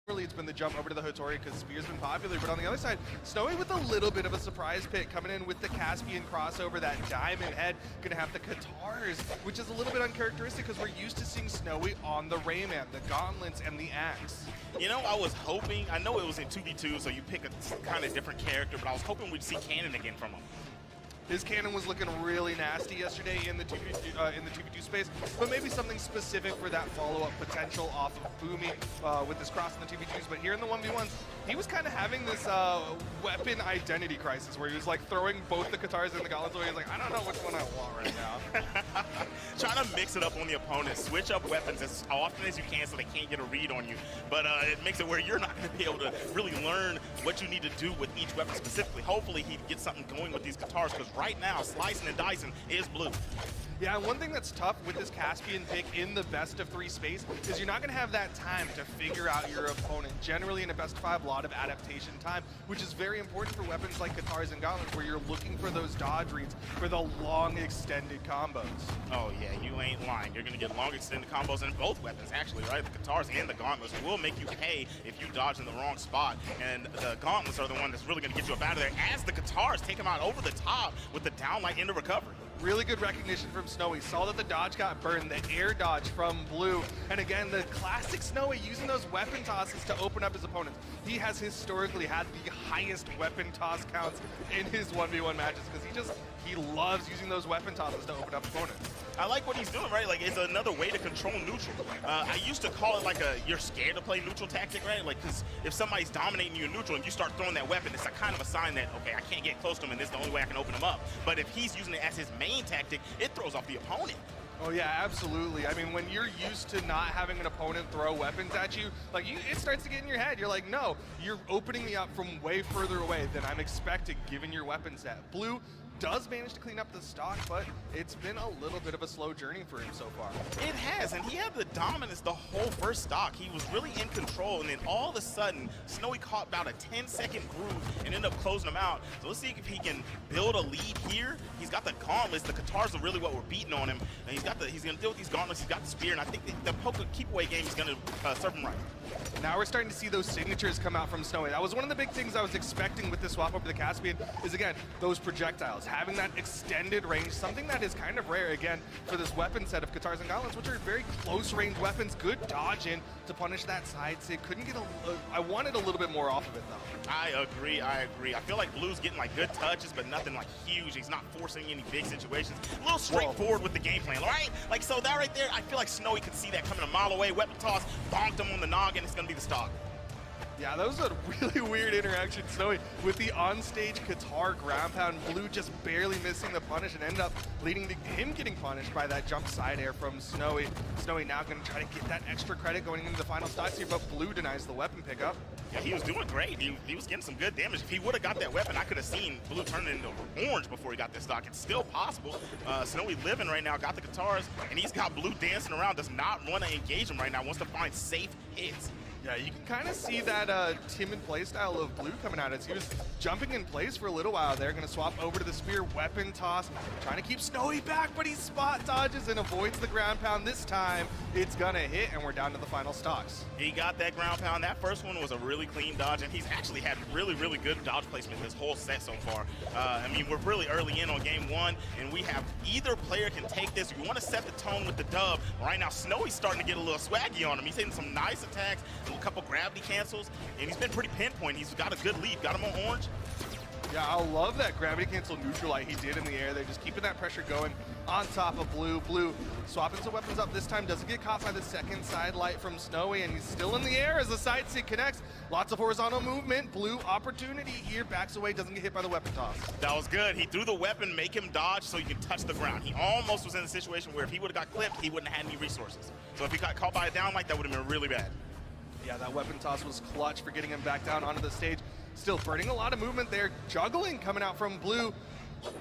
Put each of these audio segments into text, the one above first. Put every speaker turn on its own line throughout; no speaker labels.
Really, it's been the jump over to the Hattori because Spear's been popular, but on the other side, Snowy with a little bit of a surprise pick coming in with the Caspian crossover, that diamond head, gonna have the Katars, which is a little bit uncharacteristic because we're used to seeing Snowy on the Rayman, the gauntlets, and the axe.
You know, I was hoping, I know it was in 2v2, so you pick a kind of different character, but I was hoping we'd see Cannon again from him.
His cannon was looking really nasty yesterday in the 2v2 space, but maybe something specific for that follow-up potential off of Boomy with this cross in the 2v2s. But here in the 1v1s, he was kind of having this weapon identity crisis where he was like throwing both the Katars and the gauntlets away. He's like, I don't know which one I want right now.
Trying to mix it up on the opponent, switch up weapons as often as you can so they can't get a read on you. But it makes it where you're not going to be able to really learn what you need to do with each weapon specifically. Hopefully he gets something going with these Katars, because right now, slicing and dicing is blue.
Yeah, and one thing that's tough with this Caspian pick in the best of 3 space is you're not going to have that time to figure out your opponent. Generally in a best of 5, a lot of adaptation time, which is very important for weapons like Katars and Gauntlets, where you're looking for those dodge reads for the long extended combos.
Oh yeah, you ain't lying. You're going to get long extended combos in both weapons, actually, right? The Katars and the Gauntlets will make you pay if you dodge in the wrong spot, and the Gauntlets are the one that's really going to get you up out of there, as the Katars take him out over the top with the downlight into recovery.
Really good recognition from Snowy. Saw that the dodge got burned, the air dodge from Blue. And again, the classic Snowy using those weapon tosses to open up his opponents. He has historically had the highest weapon toss counts in his 1v1 matches because he loves using those weapon tosses to open up opponents.
I like what he's doing, right? Like, it's another way to control neutral. I used to call it like you're scared to play neutral tactic, right? Like, because if somebody's dominating you in neutral and you start throwing that weapon, it's a kind of a sign that, okay, I can't get close to him and this is the only way I can open him up. But if he's using it as his main tactic, it throws off the opponent.
Oh yeah, absolutely. I mean, when you're used to not having an opponent throw weapons at you, like it starts to get in your head. You're like, no, you're opening me up from way further away than I'm expecting given your weapon set. Blue does manage to clean up the stock, but it's been a little bit of a slow journey for him so far.
It has, and he had the dominance the whole first stock. He was really in control, and then all of a sudden, Snowy caught about a 10-second groove and ended up closing him out. So let's see if he can build a lead here. He's got the gauntlets. The Katars are really what we're beating on him, and he's going to deal with these gauntlets. He's got the spear, and I think the poker keep-away game is going to serve him right.
Now we're starting to see those signatures come out from Snowy. That was one of the big things I was expecting with the swap over the Caspian is, again, those projectiles. Having that extended range, something that is kind of rare, again, for this weapon set of Katars and Gauntlets, which are very close-range weapons. Good dodge in to punish that side sig. Couldn't get I wanted a little bit more off of it, though.
I agree. I feel like Blue's getting, like, good touches, but nothing, like, huge. He's not forcing any big situations. A little straightforward with the game plan, right? Like, so that right there, I feel like Snowy could see that coming a mile away. Weapon toss, bonked him on the noggin. It's going to be the stock.
Yeah, that was a really weird interaction, Snowy, with the onstage Katar ground pound. Blue just barely missing the punish and ended up leading to him getting punished by that jump side air from Snowy. Snowy now going to try to get that extra credit going into the final stocks here, but Blue denies the weapon pickup.
Yeah, he was doing great. He was getting some good damage. If he would have got that weapon, I could have seen Blue turn into orange before he got this stock. It's still possible. Snowy living right now, got the Katars, and he's got Blue dancing around, does not want to engage him right now, wants to find safe hits.
Yeah, you can kind of see that timid playstyle of Blue coming out as he was jumping in place for a little while there. Going to swap over to the spear, weapon toss, trying to keep Snowy back, but he spot dodges and avoids the ground pound. This time, it's going to hit, and we're down to the final stocks.
He got that ground pound. That first one was a really clean dodge, and he's actually had really, really good dodge placement this whole set so far. I mean, we're really early in on game 1, and we have either player can take this. We want to set the tone with the dub. Right now, Snowy's starting to get a little swaggy on him. He's hitting some nice attacks, a couple gravity cancels, and he's been pretty pinpoint. He's got a good lead. Got him on orange.
Yeah, I love that gravity cancel neutral light he did in the air. They're just keeping that pressure going on top of Blue. Blue swapping some weapons up this time. Doesn't get caught by the second side light from Snowy, and he's still in the air as the side stick connects. Lots of horizontal movement. Blue opportunity here. Backs away. Doesn't get hit by the weapon toss.
That was good. He threw the weapon, make him dodge so he can touch the ground. He almost was in a situation where if he would have got clipped, he wouldn't have had any resources. So if he got caught by a down light, that would have been really bad.
Yeah, that weapon toss was clutch for getting him back down onto the stage. Still burning a lot of movement there. Juggling coming out from Blue.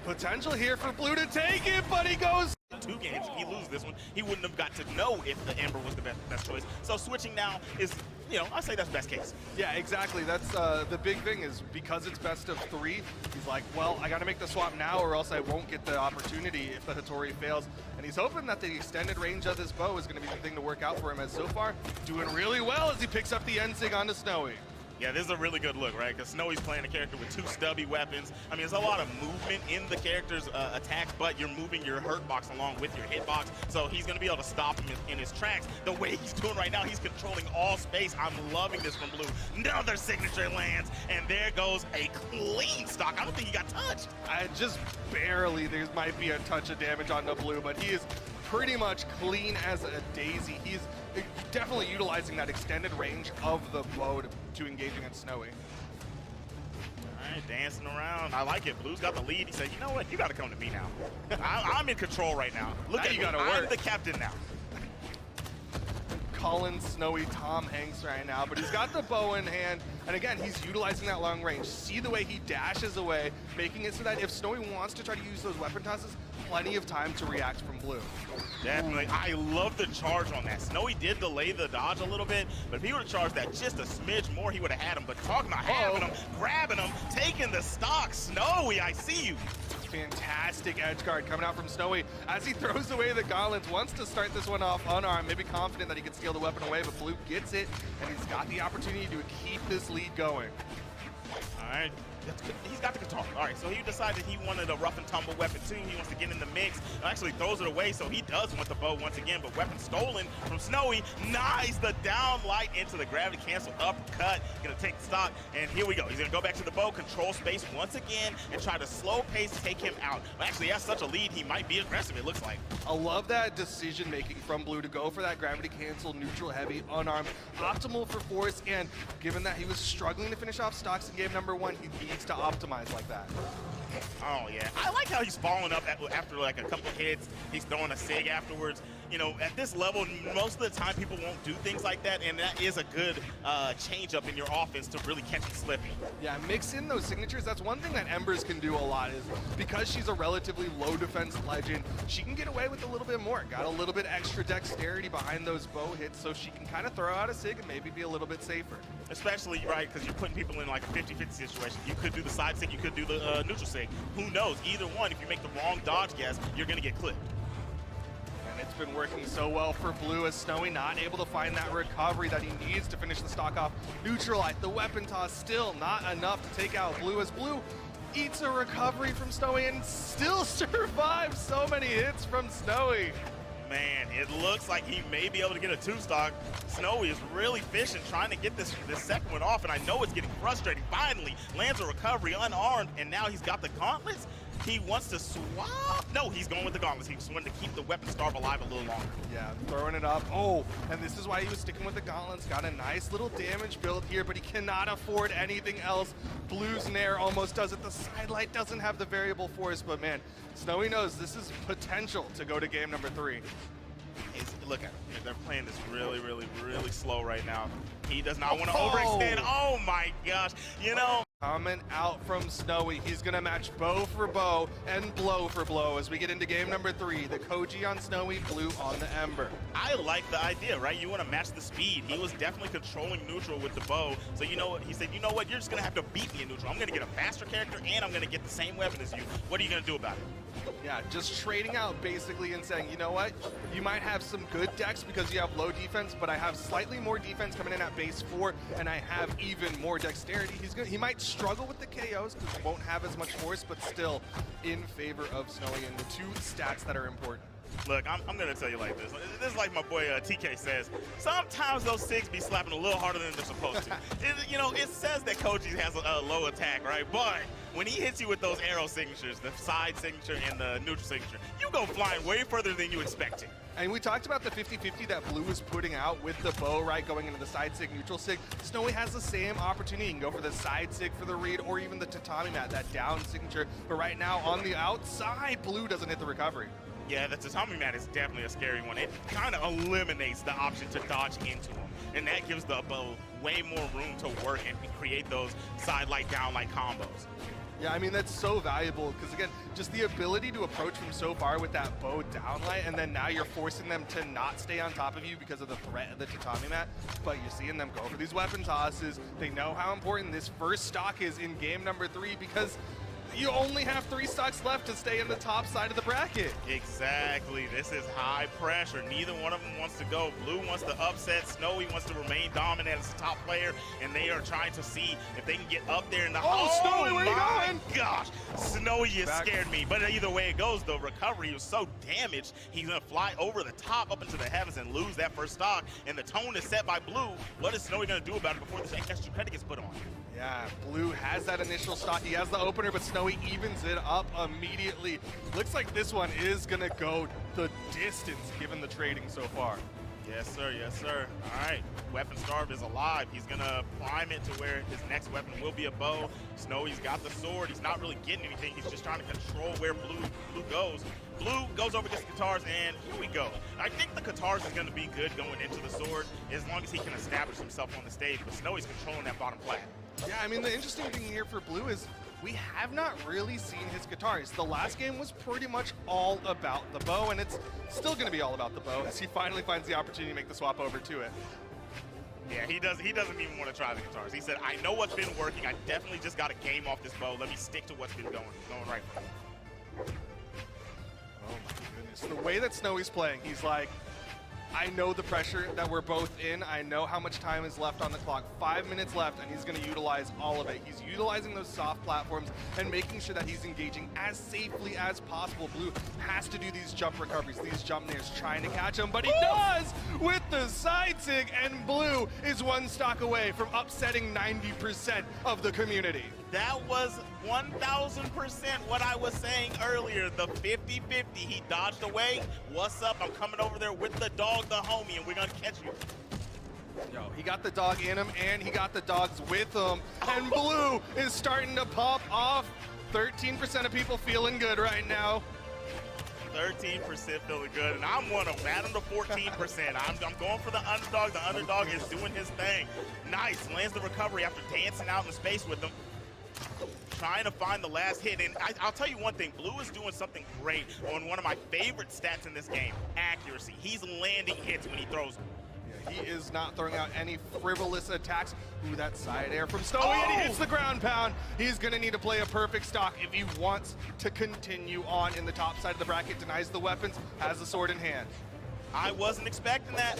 Potential here for Blue to take it, but he goes
2 games. If he loses this one, he wouldn't have got to know if the Ember was the best choice. So switching now is, you know, I say that's best case.
Yeah, exactly. That's the big thing is because it's best of 3, he's like, well, I got to make the swap now or else I won't get the opportunity if the Hattori fails. And he's hoping that the extended range of this bow is going to be the thing to work out for him, as so far doing really well as he picks up the N-Sig onto Snowy.
Yeah, this is a really good look, right? Because Snowy's playing a character with 2 stubby weapons. I mean, there's a lot of movement in the character's attack, but you're moving your hurt box along with your hitbox, so he's going to be able to stop him in his tracks. The way he's doing right now, he's controlling all space. I'm loving this from Blue. Another signature lands, and there goes a clean stock. I don't think he got touched.
Just barely. There might be a touch of damage on the Blue, but he is pretty much clean as a daisy. He's definitely utilizing that extended range of the bow to engage against Snowy.
All right, dancing around. I like it. Blue's got the lead. He said, you know what? You got to come to me now. I'm in control right now. Look
now
at
you
me.
gotta
I'm
work.
the captain now.
Colin, Snowy, Tom Hanks right now, but he's got the bow in hand, and again, he's utilizing that long range. See the way he dashes away, making it so that if Snowy wants to try to use those weapon tosses, plenty of time to react from Blue.
Definitely. I love the charge on that. Snowy did delay the dodge a little bit, but if he would have charged that just a smidge more, he would have had him. But talking about having him, grabbing him, taking the stock. Snowy, I see you.
Fantastic edge guard coming out from Snowy as he throws away the gauntlets, wants to start this one off unarmed, maybe confident that he can steal the weapon away, but Blue gets it, and he's got the opportunity to keep this lead going.
All right. He's got the guitar. All right, so he decided he wanted a rough and tumble weapon too. He wants to get in the mix. Actually throws it away, so he does want the bow once again, but weapon stolen from Snowy. Nice, the down light into the gravity cancel uppercut. Gonna take the stock, and here we go. He's gonna go back to the bow, control space once again, and try to slow pace take him out. Well, actually, he has such a lead, he might be aggressive, it looks like.
I love that decision making from Blue to go for that gravity cancel, neutral heavy, unarmed, optimal for force, and given that he was struggling to finish off stocks in game number 1, he needs to optimize like that.
Oh yeah, I like how he's following up after like a couple hits. He's throwing a sig afterwards. You know, at this level, most of the time people won't do things like that, and that is a good change up in your offense to really catch him slipping.
Yeah, mix in those signatures. That's one thing that Embers can do a lot is because she's a relatively low defense legend, she can get away with a little bit more. Got a little bit extra dexterity behind those bow hits, so she can kind of throw out a sig and maybe be a little bit safer.
Especially, right, because you're putting people in like a 50-50 situation. You could do the side sig, you could do the neutral sig. Who knows? Either one, if you make the wrong dodge guess, you're going to get clipped.
And it's been working so well for Blue as Snowy not able to find that recovery that he needs to finish the stock off. Neutralize, the weapon toss, still not enough to take out Blue as Blue eats a recovery from Snowy and still survives so many hits from Snowy.
Man, it looks like he may be able to get a 2-stock. Snowy is really fishing, trying to get this second one off, and I know it's getting frustrating. Finally, lands a recovery unarmed, and now he's got the gauntlets. He wants to swap. No, he's going with the gauntlets. He's wanting to keep the weapon starve alive a little longer.
Yeah, throwing it up. Oh, and this is why he was sticking with the gauntlets. Got a nice little damage build here, but he cannot afford anything else. Blue's Nair almost does it. The sidelight doesn't have the variable force, but man, Snowy knows this is potential to go to game number 3.
Look at him. They're playing this really, really, really slow right now. He does not want to overextend. Oh my gosh. You know.
Coming out from Snowy. He's going to match bow for bow and blow for blow as we get into game number 3. The Koji on Snowy, Blue on the Ember.
I like the idea, right? You want to match the speed. He was definitely controlling neutral with the bow. So you know what? He said, you know what? You're just going to have to beat me in neutral. I'm going to get a faster character and I'm going to get the same weapon as you. What are you going to do about it?
Yeah, just trading out basically and saying, you know what? You might have some good decks because you have low defense, but I have slightly more defense coming in at base 4, and I have even more dexterity. He might struggle with the KOs because he won't have as much force, but still in favor of Snowy and the 2 stats that are important.
Look, I'm going to tell you like this. This is like my boy TK says. Sometimes those SIGs be slapping a little harder than they're supposed to. You know, it says that Koji has a low attack, right? But when he hits you with those arrow signatures, the side signature and the neutral signature, you go flying way further than you expected.
And we talked about the 50-50 that Blue is putting out with the bow, right, going into the side sig, neutral sig. Snowy has the same opportunity. He can go for the side sig for the read or even the tatami mat, that down signature. But right now on the outside, Blue doesn't hit the recovery.
Yeah, the tatami mat is definitely a scary one. It kind of eliminates the option to dodge into him. And that gives the bow way more room to work and create those side light, down light combos.
Yeah, I mean, that's so valuable because, again, just the ability to approach from so far with that bow downlight, and then now you're forcing them to not stay on top of you because of the threat of the tatami mat, but you're seeing them go for these weapon tosses. They know how important this first stock is in game number 3 because you only have 3 stocks left to stay in the top side of the bracket.
Exactly. This is high pressure. Neither one of them wants to go. Blue wants to upset. Snowy wants to remain dominant as a top player, and they are trying to see if they can get up there in the
Snowy, where you going?
Gosh, Snowy, you scared me. But either way it goes, the recovery was so damaged, he's going to fly over the top up into the heavens and lose that first stock. And the tone is set by Blue. What is Snowy going to do about it before this extra credit gets put on?
Yeah, Blue has that initial stock. He has the opener, but Snowy evens it up immediately. Looks like this one is going to go the distance given the trading so far.
Yes, sir. Yes, sir. All right. Weapon Starve is alive. He's going to prime it to where his next weapon will be a bow. Snowy's got the sword. He's not really getting anything. He's just trying to control where Blue goes. Blue goes over against the Katars, and here we go. I think the Katars is going to be good going into the sword as long as he can establish himself on the stage, but Snowy's controlling that bottom flat.
Yeah, I mean, the interesting thing here for Blue is we have not really seen his guitars. The last game was pretty much all about the bow, and it's still going to be all about the bow as he finally finds the opportunity to make the swap over to it.
Yeah, he doesn't even want to try the guitars. He said, I know what's been working. I definitely just got a game off this bow. Let me stick to what's been going right.
Oh my goodness. The way that Snowy's playing, he's like, I know the pressure that we're both in. I know how much time is left on the clock. 5 minutes left, and he's going to utilize all of it. He's utilizing those soft platforms and making sure that he's engaging as safely as possible. Blue has to do these jump recoveries, these jump nairs, trying to catch him, but he does with the side sig, and Blue is 1 stock away from upsetting 90% of the community.
That was 1,000% what I was saying earlier. The 50-50. He dodged away. What's up? I'm coming over there with the dog, the homie, and we're going to catch you.
Yo, he got the dog in him, and he got the dogs with him. And Blue is starting to pop off. 13% of people feeling good right now.
13% feeling good, and I'm one of them. Add him to 14%. I'm going for the underdog. The underdog is doing his thing. Nice. Lands the recovery after dancing out in space with them. Trying to find the last hit, and I'll tell you one thing, Blue is doing something great on one of my favorite stats in this game, accuracy. He's landing hits when he throws them.
Yeah, he is not throwing out any frivolous attacks. Ooh, that side air from Snowy, and he hits the ground pound. He's going to need to play a perfect stock if he wants to continue on in the top side of the bracket, denies the weapons, has the sword in hand.
I wasn't expecting that.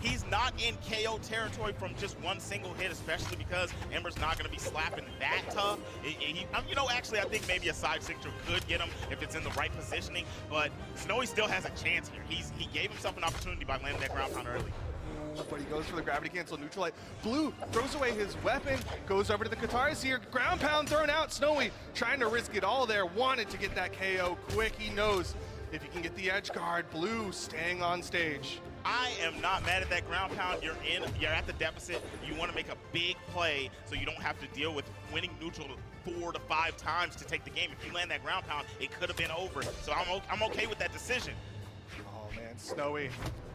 He's not in KO territory from just one single hit, especially because Ember's not going to be slapping that tough. You know, actually, I think maybe a side signature could get him if it's in the right positioning, but Snowy still has a chance here. He gave himself an opportunity by landing that ground pound early.
But he goes for the gravity cancel neutralite. Blue throws away his weapon, goes over to the Katars here. Ground pound thrown out. Snowy trying to risk it all there. Wanted to get that KO quick. He knows if he can get the edge guard. Blue staying on stage.
I am not mad at that ground pound. You're at the deficit. You want to make a big play so you don't have to deal with winning neutral 4 to 5 times to take the game. If you land that ground pound, it could have been over. So I'm okay with that decision.
Oh man, Snowy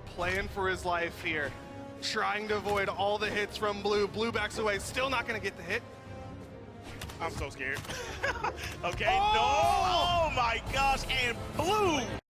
playing for his life here. Trying to avoid all the hits from Blue. Blue backs away, still not gonna get the hit.
I'm so scared. Okay, no! Oh my gosh, and Blue